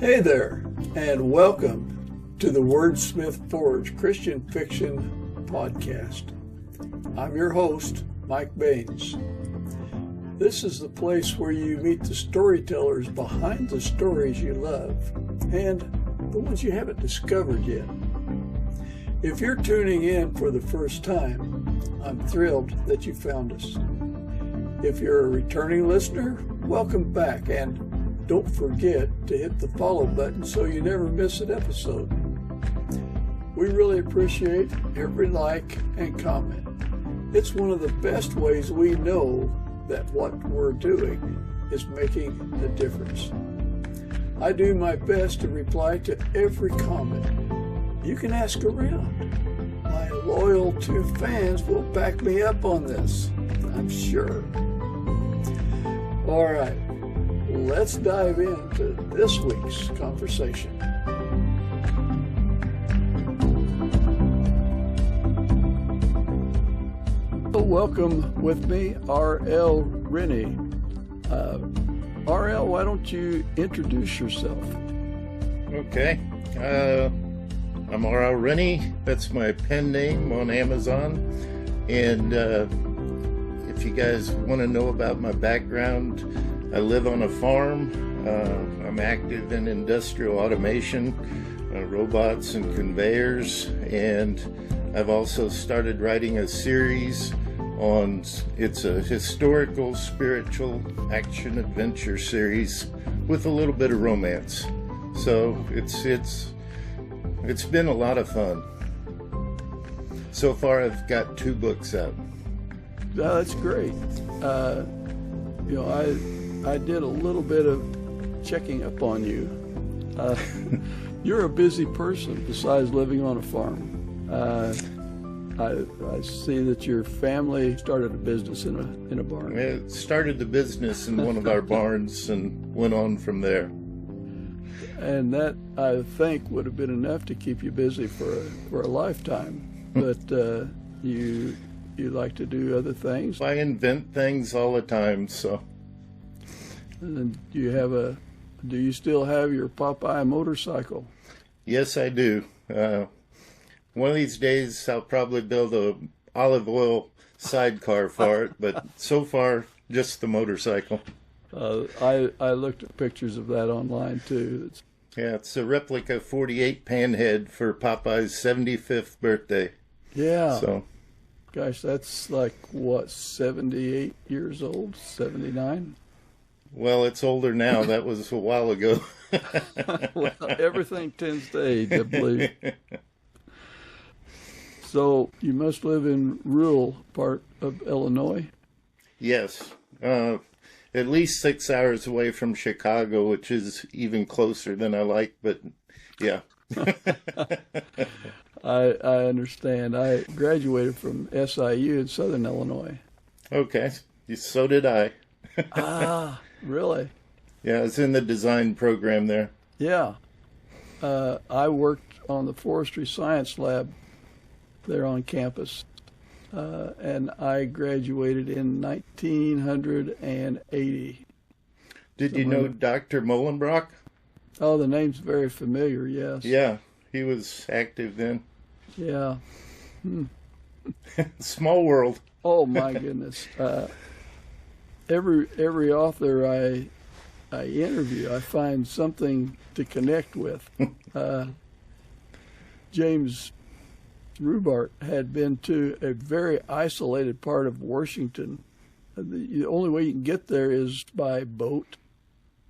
Hey there, and welcome to the Wordsmith Forge Christian Fiction Podcast. I'm your host, Mike Baines. This is the place where you meet the storytellers behind the stories you love and the ones you haven't discovered yet. If you're tuning in for the first time, I'm thrilled that you found us. If you're a returning listener, welcome back, and don't forget to hit the follow button so you never miss an episode. We really appreciate every like and comment. It's one of the best ways we know that what we're doing is making a difference. I do my best to reply to every comment. You can ask around. My loyal 2 fans will back me up on this, I'm sure. All right. Let's dive into this week's conversation. Welcome with me, R.L. Rinne. R.L., why don't you introduce yourself? Okay. I'm R.L. Rinne. That's my pen name on Amazon. And if you guys want to know about my background, I live on a farm. I'm active in industrial automation, robots and conveyors, and I've also started writing a series on, it's a historical, spiritual, action-adventure series with a little bit of romance. So it's been a lot of fun. So far I've got 2 books out. That's great. I did a little bit of checking up on you. You're a busy person besides living on a farm. I see that your family started a business in a barn. It started the business in one of our barns and went on from there. And that, I think, would have been enough to keep you busy for a lifetime. But you like to do other things. I invent things all the time, so. And do you still have your Popeye motorcycle? Yes, I do. One of these days I'll probably build a olive oil sidecar for it, but so far just the motorcycle. I looked at pictures of that online too. It's a replica 48 panhead for Popeye's 75th birthday. Yeah. So. Gosh, that's like, what, 78 years old? 79? Well, it's older now. That was a while ago. Well, everything tends to age, I believe. So you must live in rural part of Illinois? Yes. At least 6 hours away from Chicago, which is even closer than I like, but yeah. I understand. I graduated from SIU in Southern Illinois. Okay. So did I. Ah, really? Yeah, I was in the design program there. Yeah. I worked on the forestry science lab there on campus, and I graduated in 1980. Did you know Dr. Molenbrock? Oh, the name's very familiar, yes. Yeah, he was active then. Yeah. Small world. Oh, my goodness. Every author I interview, I find something to connect with. James Rubart had been to a very isolated part of Washington. The only way you can get there is by boat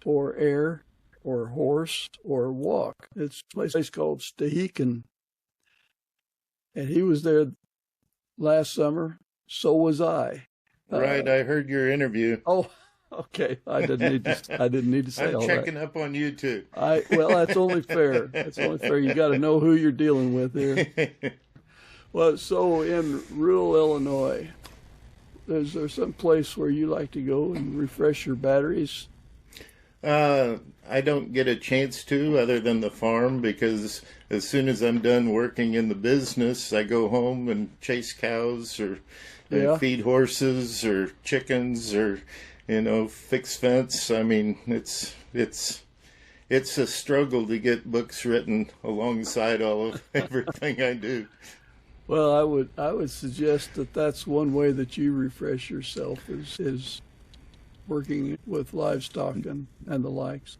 or air or horse or walk. It's a place called Stehekin. And he was there last summer. So was I. Right, I heard your interview. Oh, okay. I didn't need to say all that. I'm checking up on you too. Well, that's only fair. That's only fair. You got to know who you're dealing with here. Well, so in rural Illinois, is there some place where you like to go and refresh your batteries? I don't get a chance to, other than the farm, because as soon as I'm done working in the business, I go home and chase cows or feed horses or chickens or, fix fence. I mean, it's it's a struggle to get books written alongside all of everything I do. Well, I would suggest that that's one way that you refresh yourself is working with livestock and the likes.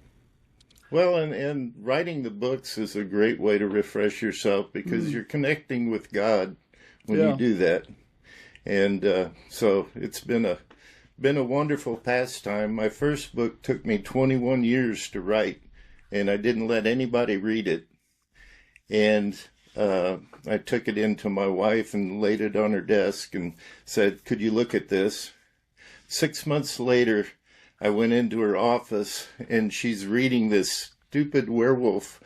Well, and writing the books is a great way to refresh yourself because you're connecting with God when you do that. And so it's been a wonderful pastime. My first book took me 21 years to write, and I didn't let anybody read it. And I took it in to my wife and laid it on her desk and said, "Could you look at this?" 6 months later, I went into her office, and she's reading this stupid werewolf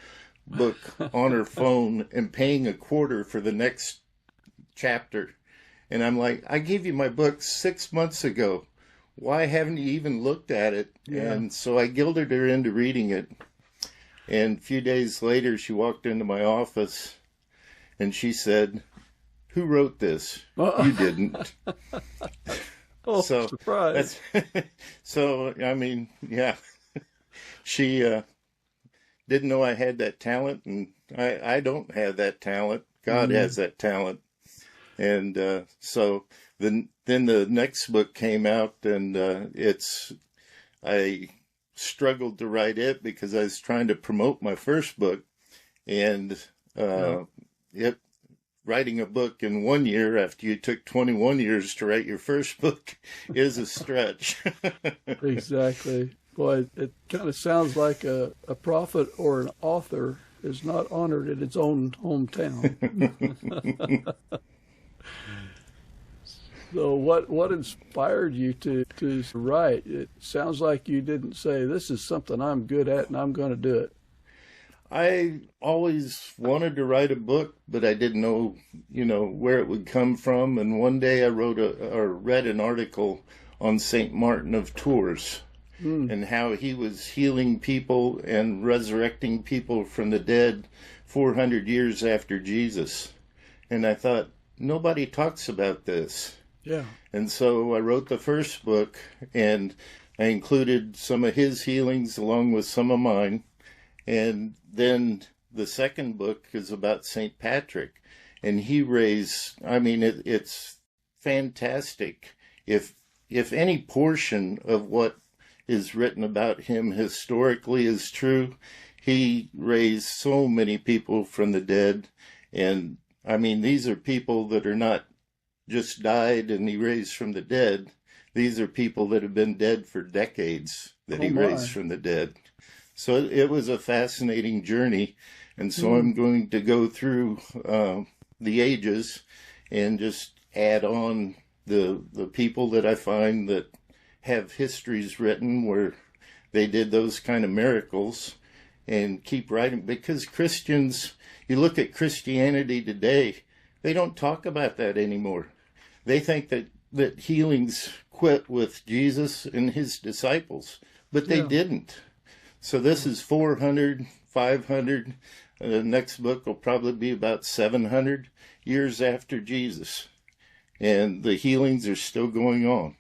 book on her phone and paying $0.25 for the next chapter. And I'm like, "I gave you my book 6 months ago. Why haven't you even looked at it?" Yeah. And so I guilted her into reading it. And a few days later, she walked into my office and she said, "Who wrote this? You didn't." Oh, So surprise. so, I mean, yeah, she didn't know I had that talent, and I don't have that talent. God has that talent. And so then the next book came out, and I struggled to write it because I was trying to promote my first book, and writing a book in 1 year after you took 21 years to write your first book is a stretch. Exactly. Boy, it kind of sounds like a prophet or an author is not honored in its own hometown. So what inspired you to write? It sounds like you didn't say, "This is something I'm good at and I'm going to do it." I always wanted to write a book, but I didn't know, where it would come from. And one day I read an article on St. Martin of Tours and how he was healing people and resurrecting people from the dead 400 years after Jesus. And I thought, nobody talks about this. Yeah. And so I wrote the first book, and I included some of his healings along with some of mine. And then the second book is about St. Patrick, and he raised, it's fantastic. If any portion of what is written about him historically is true, he raised so many people from the dead. And these are people that are not just died and he raised from the dead. These are people that have been dead for decades that he raised from the dead. So it was a fascinating journey. And so I'm going to go through the ages and just add on the people that I find that have histories written where they did those kind of miracles, and keep writing. Because Christians, you look at Christianity today, they don't talk about that anymore. They think that healings quit with Jesus and his disciples, but they didn't. So this is 400, 500. The next book will probably be about 700 years after Jesus. And the healings are still going on.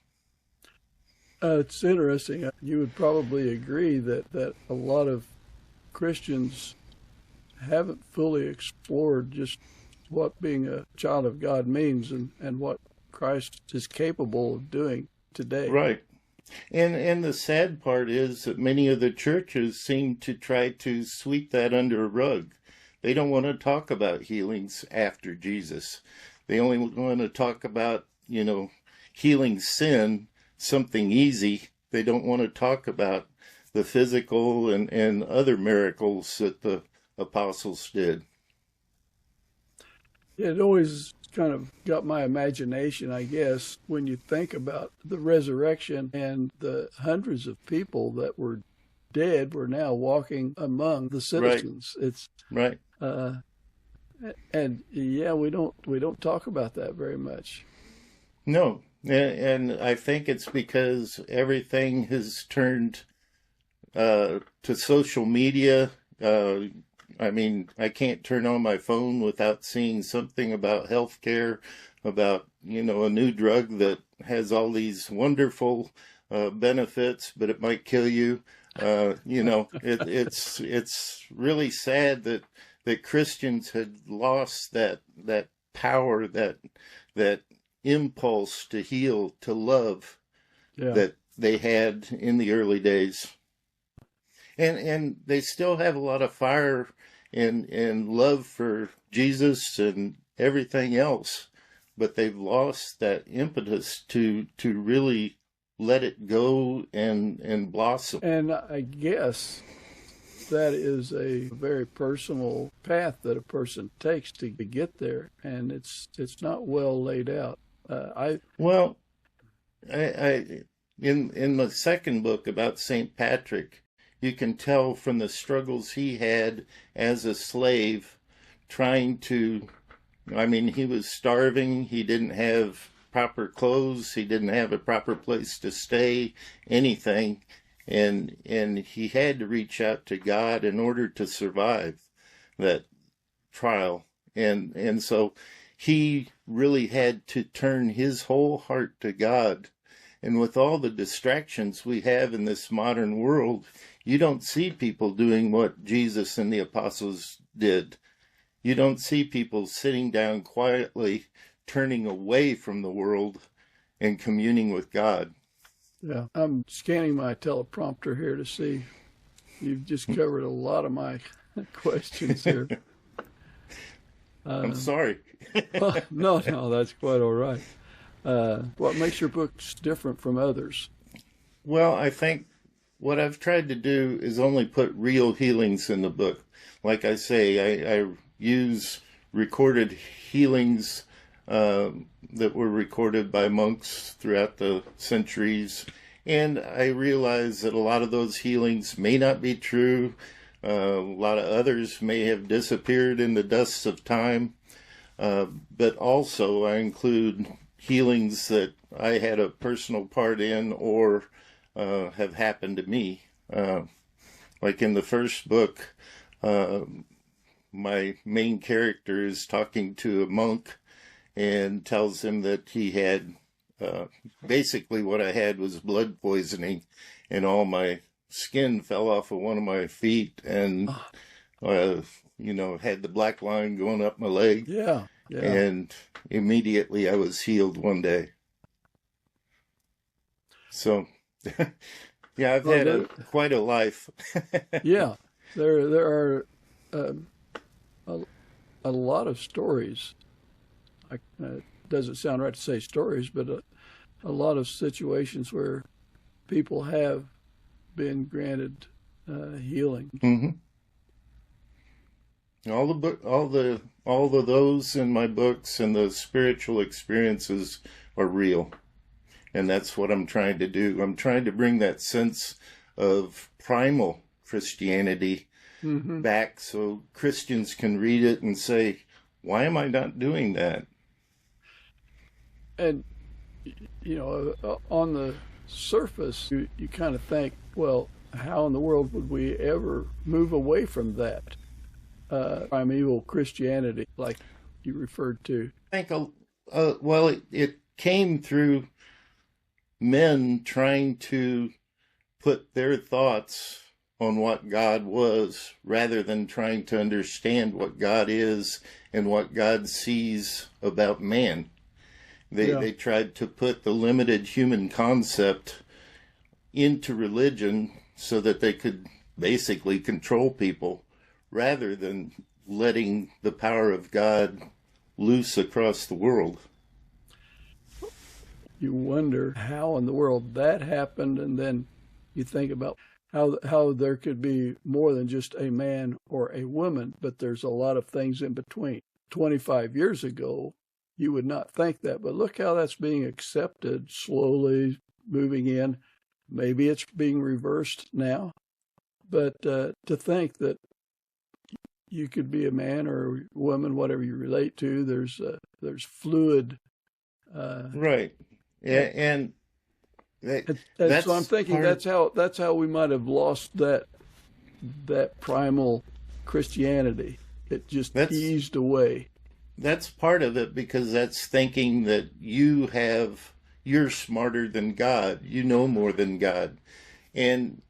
It's interesting. You would probably agree that a lot of Christians haven't fully explored just what being a child of God means and what Christ is capable of doing today. Right. And the sad part is that many of the churches seem to try to sweep that under a rug. They don't want to talk about healings after Jesus. They only want to talk about, healing sin, something easy. They don't want to talk about the physical and other miracles that the apostles did. It always kind of got my imagination, I guess, when you think about the resurrection and the hundreds of people that were dead were now walking among the citizens. Right. It's right. And we don't talk about that very much. No, and I think it's because everything has turned to social media. I can't turn on my phone without seeing something about healthcare, about, a new drug that has all these wonderful benefits, but it might kill you. It's really sad that Christians had lost that power, that impulse to heal, to love, that they had in the early days. And they still have a lot of fire and love for Jesus and everything else, but they've lost that impetus to really let it go and blossom. And I guess that is a very personal path that a person takes to get there, and it's not well laid out. I in the second book about St. Patrick, you can tell from the struggles he had as a slave, trying to, he was starving, he didn't have proper clothes, he didn't have a proper place to stay, anything, and he had to reach out to God in order to survive that trial, and so he really had to turn his whole heart to God. And with all the distractions we have in this modern world, you don't see people doing what Jesus and the apostles did. You don't see people sitting down quietly, turning away from the world and communing with God. Yeah, I'm scanning my teleprompter here to see. You've just covered a lot of my questions here. I'm sorry. Well, no, that's quite all right. What makes your books different from others? Well, I think what I've tried to do is only put real healings in the book. Like I say, I use recorded healings that were recorded by monks throughout the centuries. And I realize that a lot of those healings may not be true. A lot of others may have disappeared in the dust of time. But also I include healings that I had a personal part in or have happened to me. Like in the first book, my main character is talking to a monk and tells him that he had, basically what I had was blood poisoning, and all my skin fell off of one of my feet, and, had the black line going up my leg. Yeah. And immediately I was healed one day. So, yeah, I've had quite a life. Yeah, there are a lot of stories. It doesn't sound right to say stories, but a lot of situations where people have been granted healing. Mm-hmm. All of those in my books and the spiritual experiences are real. And that's what I'm trying to do. I'm trying to bring that sense of primal Christianity back so Christians can read it and say, why am I not doing that? And, on the surface, you kind of think, well, how in the world would we ever move away from that? Primeval Christianity, like you referred to. I think, it came through men trying to put their thoughts on what God was, rather than trying to understand what God is and what God sees about man. They tried to put the limited human concept into religion so that they could basically control people, rather than letting the power of God loose across the world. You wonder how in the world that happened, and then you think about how there could be more than just a man or a woman, but there's a lot of things in between. 25 years ago, you would not think that, but look how that's being accepted, slowly moving in. Maybe it's being reversed now, but to think that you could be a man or a woman, whatever you relate to, there's fluid. Right. Yeah, and so I'm thinking that's how we might have lost that primal Christianity. It just eased away. That's part of it, because that's thinking that you're smarter than God, you know more than God. And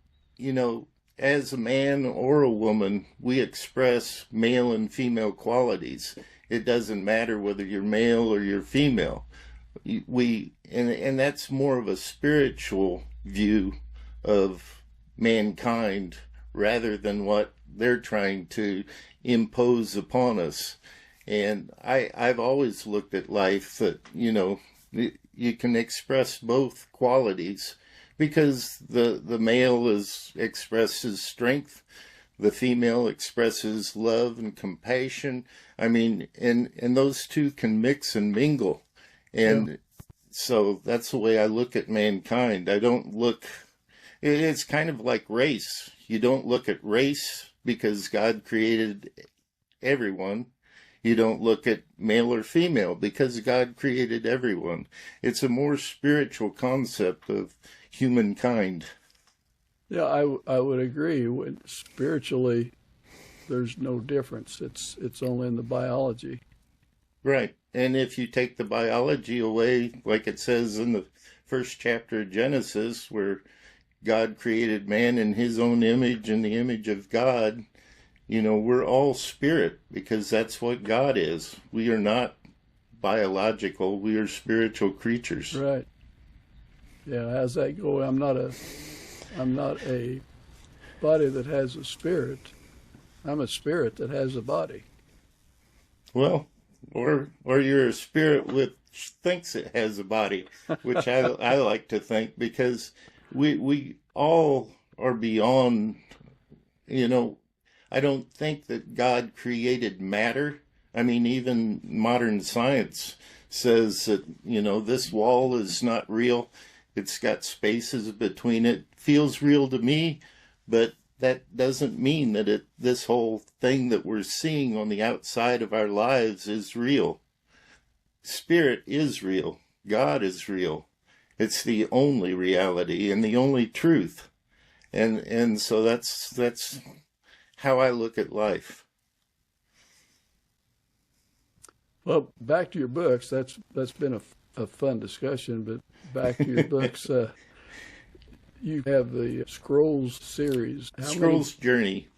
as a man or a woman, we express male and female qualities. It doesn't matter whether you're male or you're female. And that's more of a spiritual view of mankind rather than what they're trying to impose upon us. And I've always looked at life that, you can express both qualities, because the male expresses strength, the female expresses love and compassion. I mean, and those two can mix and mingle. And so that's the way I look at mankind. I don't look, it's kind of like race. You don't look at race because God created everyone. You don't look at male or female because God created everyone. It's a more spiritual concept of humankind. Yeah, I would agree. Spiritually, there's no difference. It's only in the biology. Right. And if you take the biology away, like it says in the first chapter of Genesis, where God created man in his own image, in the image of God, we're all spirit, because that's what God is. We are not biological. We are spiritual creatures. Right. Yeah, how's that go? I'm not a body that has a spirit. I'm a spirit that has a body. Well, or you're a spirit which thinks it has a body, which I like to think, because we all are beyond, I don't think that God created matter. I mean, even modern science says that, this wall is not real. It's got spaces between it. Feels real to me, but that doesn't mean that this whole thing that we're seeing on the outside of our lives is real. Spirit is real. God is real. It's the only reality and the only truth. And so that's how I look at life. Well, back to your books. That's been a fun discussion, but back to your books. You have the Scrolls series. Scrolls Journey.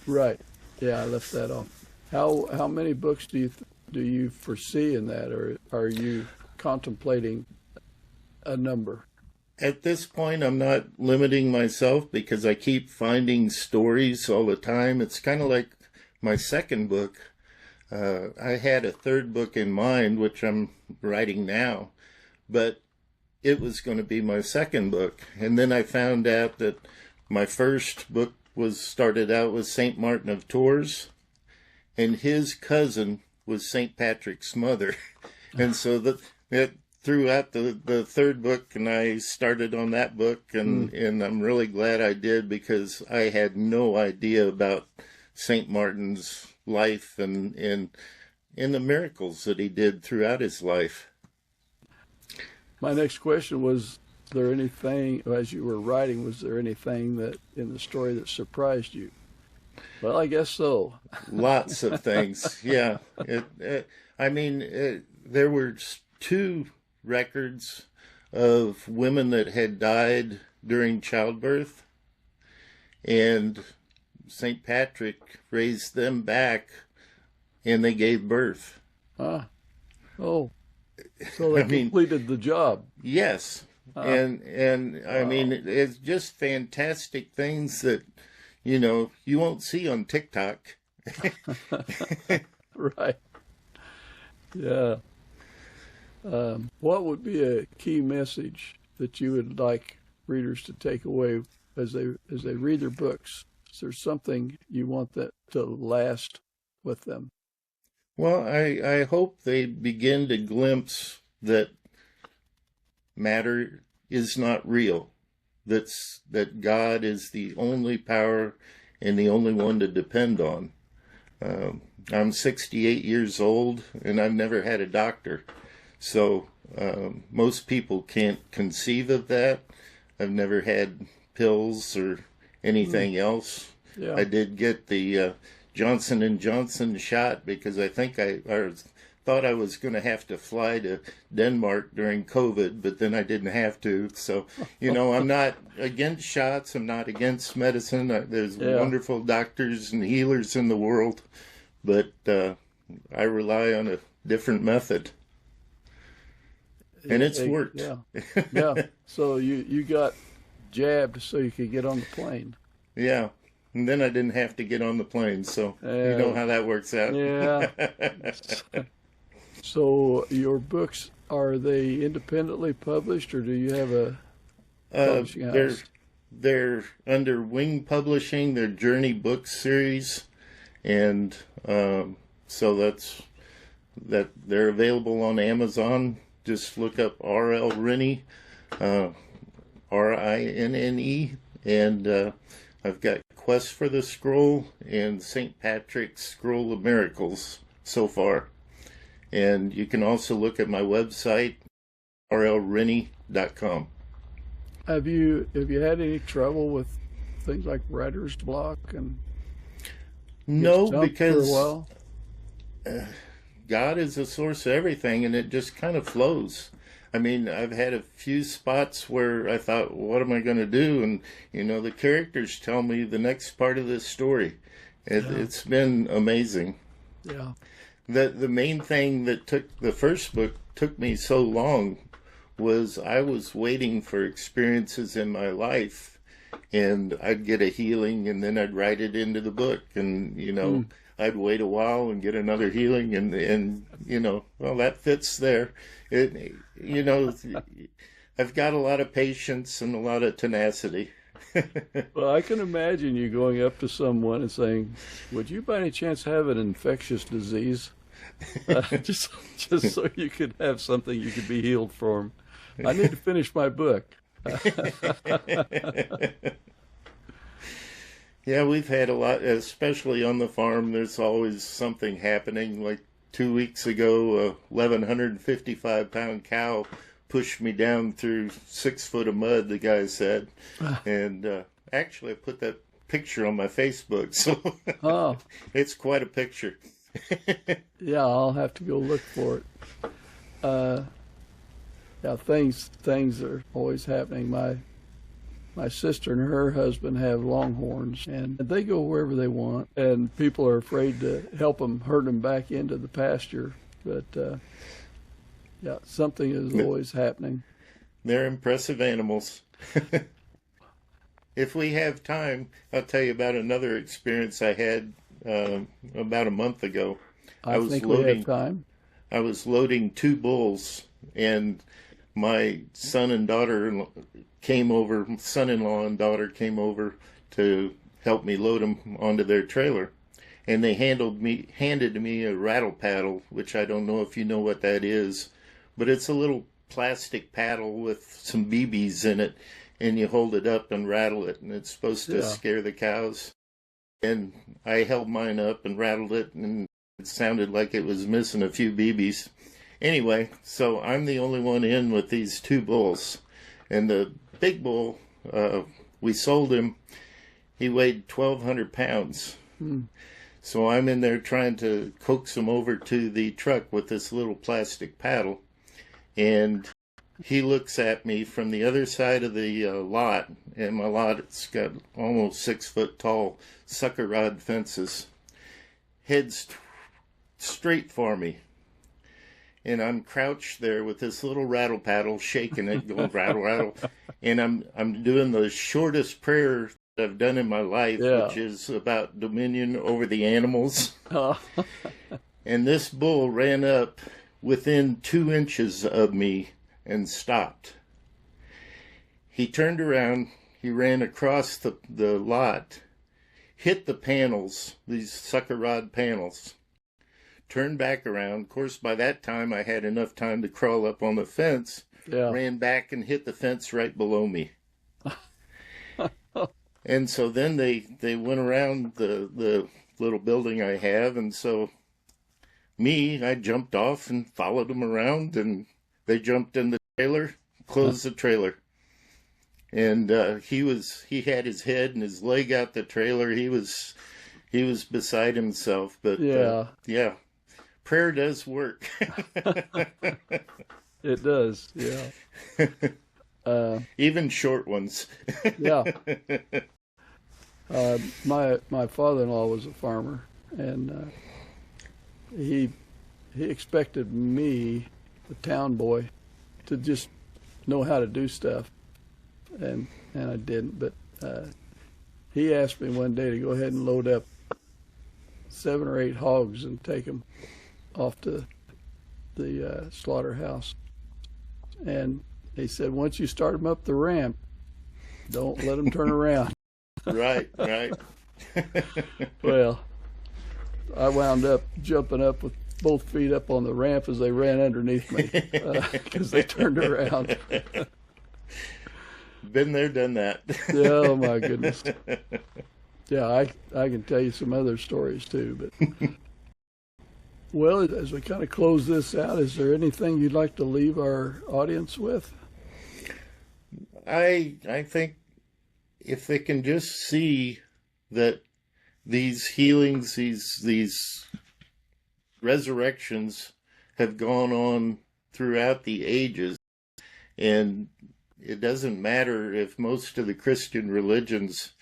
Right. Yeah, I left that off. How many books do you foresee in that, or are you contemplating a number? At this point, I'm not limiting myself because I keep finding stories all the time. It's kind of like my second book. I had a third book in mind, which I'm writing now, but it was going to be my second book. And then I found out that my first book started out with St. Martin of Tours, and his cousin was St. Patrick's mother. And so throughout the third book, and I started on that book, and I'm really glad I did, because I had no idea about St. Martin's life and the miracles that he did throughout his life. My next question was there anything, as you were writing, was there anything that in the story that surprised you? Well, I guess so. Lots of things, yeah. There were 2 records of women that had died during childbirth, and St. Patrick raised them back, and they gave birth. Oh, so they completed the job. Yes, and I mean, it's just fantastic things that you won't see on TikTok. Right. Yeah. What would be a key message that you would like readers to take away as they read their books? Is there something you want that to last with them? Well, I hope they begin to glimpse that matter is not real. That God is the only power and the only one to depend on. I'm 68 years old, and I've never had a doctor. So most people can't conceive of that. I've never had pills or anything else. Yeah. I did get the Johnson & Johnson shot because I thought I was going to have to fly to Denmark during COVID, but then I didn't have to. So, I'm not against shots. I'm not against medicine. There's wonderful doctors and healers in the world, but I rely on a different method. And it's worked. Yeah. Yeah. So you got jabbed so you could get on the plane. Yeah. And then I didn't have to get on the plane. So you know how that works out. Yeah. So your books, are they independently published, or do you have a publishing house? They're under Wing Publishing, their Journey Books series. And so that they're available on Amazon. Just look up R.L. Rinne, Rinne, and I've got Quest for the Scroll and St. Patrick's Scroll of Miracles so far. And you can also look at my website, rlrinne.com. Have you had any trouble with things like writer's block and no, because for a while? God is the source of everything, and it just kind of flows. I mean, I've had a few spots where I thought, what am I going to do? And, the characters tell me the next part of this story. It's been amazing. Yeah. The main thing that took the first book took me so long was I was waiting for experiences in my life, and I'd get a healing, and then I'd write it into the book, and, I'd wait a while and get another healing, and well, that fits there. I've got a lot of patience and a lot of tenacity. Well, I can imagine you going up to someone and saying, "Would you by any chance have an infectious disease?" Just so you could have something you could be healed from. I need to finish my book. Yeah, we've had a lot, especially on the farm. There's always something happening. Like 2 weeks ago, a 1,155-pound cow pushed me down through 6 foot of mud, the guy said. And actually, I put that picture on my Facebook, so it's quite a picture. Yeah, I'll have to go look for it. Yeah, things are always happening. My sister and her husband have longhorns, and they go wherever they want, and people are afraid to help them, herd them back into the pasture. But yeah, something is always happening. They're impressive animals. If we have time, I'll tell you about another experience I had about a month ago. I think we have time. I was loading 2 bulls, and my son-in-law and daughter came over to help me load them onto their trailer. And they handed me a rattle paddle, which I don't know if you know what that is, but it's a little plastic paddle with some BBs in it, and you hold it up and rattle it, and it's supposed to scare the cows. And I held mine up and rattled it, and it sounded like it was missing a few BBs. Anyway, so I'm the only one in with these 2 bulls. And the big bull, we sold him, he weighed 1,200 pounds. So I'm in there trying to coax him over to the truck with this little plastic paddle. And he looks at me from the other side of the lot, and my lot, it's got almost 6 foot tall sucker rod fences. Heads straight for me. And I'm crouched there with this little rattle paddle, shaking it, going rattle, rattle. And I'm doing the shortest prayer that I've done in my life, which is about dominion over the animals. And this bull ran up within 2 inches of me and stopped. He turned around, he ran across the lot, hit the panels, these sucker rod panels, turned back around. Of course, by that time, I had enough time to crawl up on the fence, ran back and hit the fence right below me. And so then they went around the little building I have, and so I jumped off and followed them around, and they jumped in the trailer, closed the trailer. And he had his head and his leg out the trailer. He was beside himself, but prayer does work. It does, yeah. Even short ones. Yeah. My father-in-law was a farmer, and he expected me, the town boy, to just know how to do stuff, and I didn't. But he asked me one day to go ahead and load up 7 or 8 hogs and take them off to the slaughterhouse. And he said, once you start them up the ramp, don't let them turn around. Right. Well, I wound up jumping up with both feet up on the ramp as they ran underneath me because they turned around. Been there, done that. Yeah, oh my goodness. Yeah, I can tell you some other stories too. But well, as we kind of close this out, is there anything you'd like to leave our audience with? I think if they can just see that these healings, these resurrections have gone on throughout the ages, and it doesn't matter if most of the Christian religions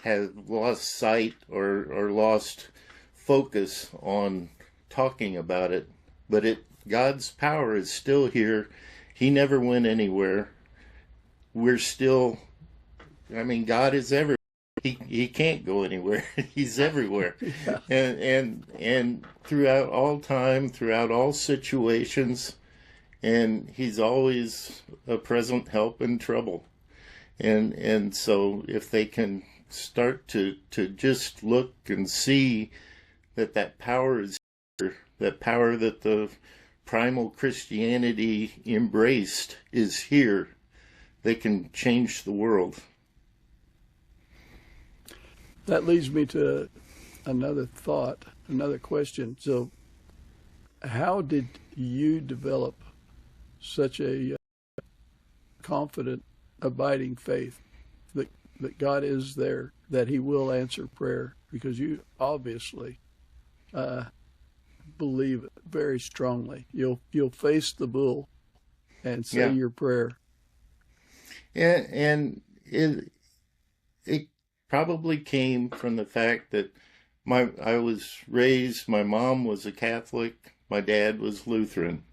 have lost sight or lost focus on talking about it, but God's power is still here. He never went anywhere. We're still, God is everywhere. He can't go anywhere. He's everywhere. Yeah. And throughout all time, throughout all situations, and he's always a present help in trouble. And so if they can start to just look and see that power is here, that power that the primal Christianity embraced is here, they can change the world. That leads me to another thought, another question. So how did you develop such a confident, abiding faith that God is there, that he will answer prayer? Because you obviously believe it very strongly. You'll face the bull and say your prayer. And it probably came from the fact that I was raised, my mom was a Catholic, my dad was Lutheran,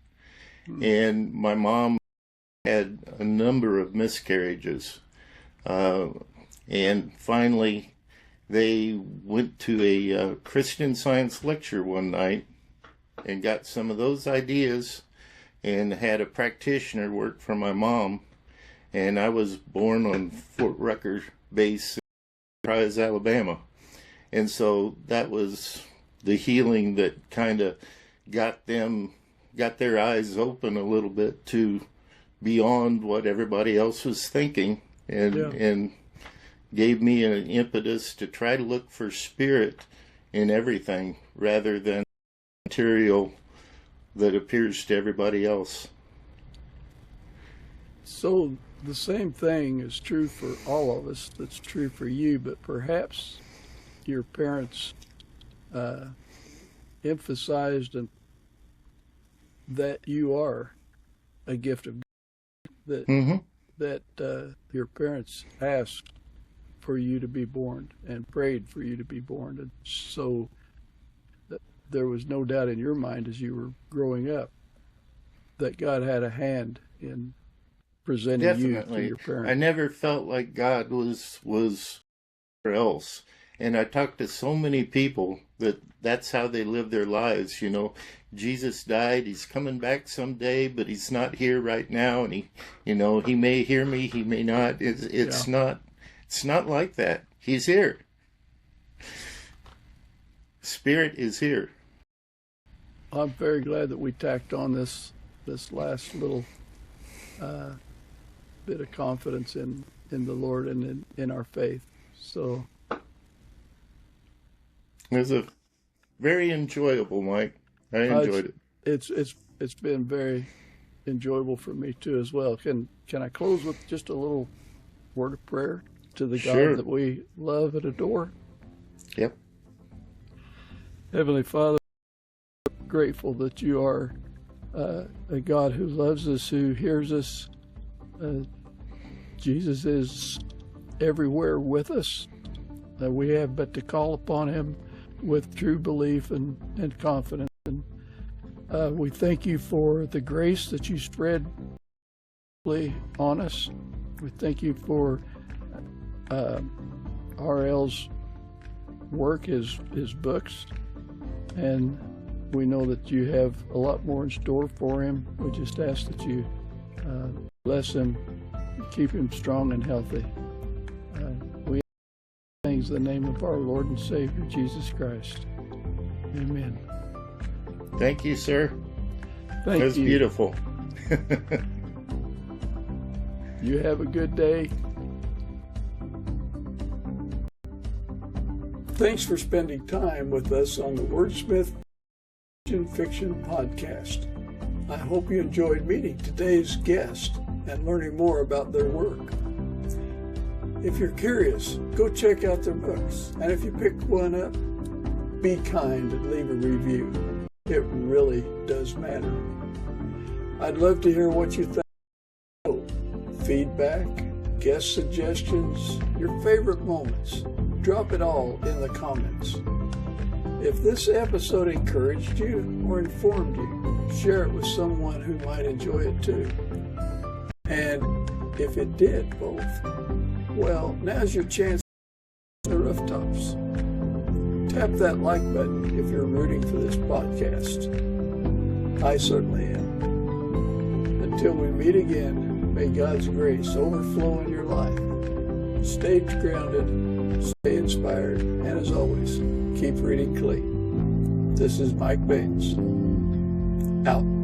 and my mom had a number of miscarriages. And finally, they went to a Christian Science lecture one night and got some of those ideas and had a practitioner work for my mom. And I was born on Fort Rucker base in Prize, Alabama. And so that was the healing that kind of got their eyes open a little bit to beyond what everybody else was thinking, and gave me an impetus to try to look for spirit in everything rather than material that appears to everybody else. So the same thing is true for all of us. That's true for you, but perhaps your parents emphasized that you are a gift of God, that your parents asked for you to be born and prayed for you to be born, and so that there was no doubt in your mind as you were growing up that God had a hand in presenting Definitely. you to your parents. I never felt like God was somewhere else. And I talked to so many people that's how they live their lives. Jesus died, he's coming back someday, but he's not here right now. And he may hear me, he may not. It's not like that. He's here. Spirit is here. I'm very glad that we tacked on this last little bit of confidence in the Lord and in our faith. So it was a very enjoyable, Mike. I enjoyed it. It's been very enjoyable for me too as well. Can I close with just a little word of prayer to the Sure. God that we love and adore? Yep. Heavenly Father, grateful that you are a God who loves us, who hears us. Jesus is everywhere with us. We have but to call upon him with true belief and confidence. And we thank you for the grace that you spread on us. We thank you for RL's work, his books, and we know that you have a lot more in store for him. We just ask that you bless him, keep him strong and healthy. We ask things in the name of our Lord and Savior, Jesus Christ. Amen. Thank you, sir. Thank That's you. beautiful. You have a good day. Thanks for spending time with us on the Wordsmith Fiction Podcast. I hope you enjoyed meeting today's guest and learning more about their work. If you're curious, go check out their books. And if you pick one up, be kind and leave a review. It really does matter. I'd love to hear what you think. Feedback, guest suggestions, your favorite moments. Drop it all in the comments. If this episode encouraged you or informed you, share it with someone who might enjoy it too. And if it did both, well, now's your chance to the rooftops. Tap that like button if you're rooting for this podcast. I certainly am. Until we meet again, may God's grace overflow in your life. Stay grounded, stay inspired, and as always, keep reading clean. This is Mike Baines. Out.